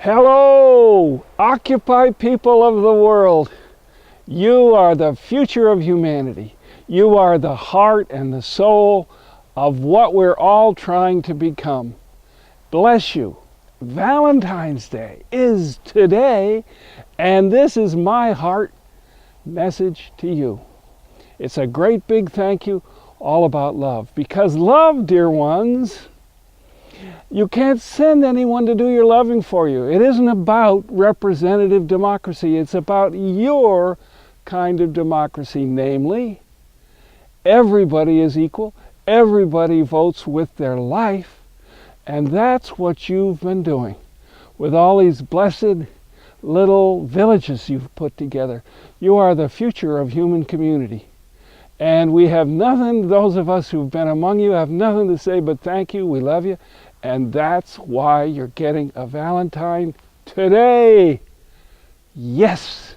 Hello, Occupy people of the world. You are the future of humanity. You are the heart and the soul of what we're all trying to become. Bless you. Valentine's Day is today, and this is my heart message to you. It's a great big thank you, all about love. Because love, dear ones, you can't send anyone to do your loving for you. It isn't about representative democracy. It's about your kind of democracy, namely, everybody is equal. Everybody votes with their life. And that's what you've been doing with all these blessed little villages you've put together. You are the future of human community. And we have nothing, those of us who've been among you have nothing to say but thank you, we love you. And that's why you're getting a Valentine today. Yes.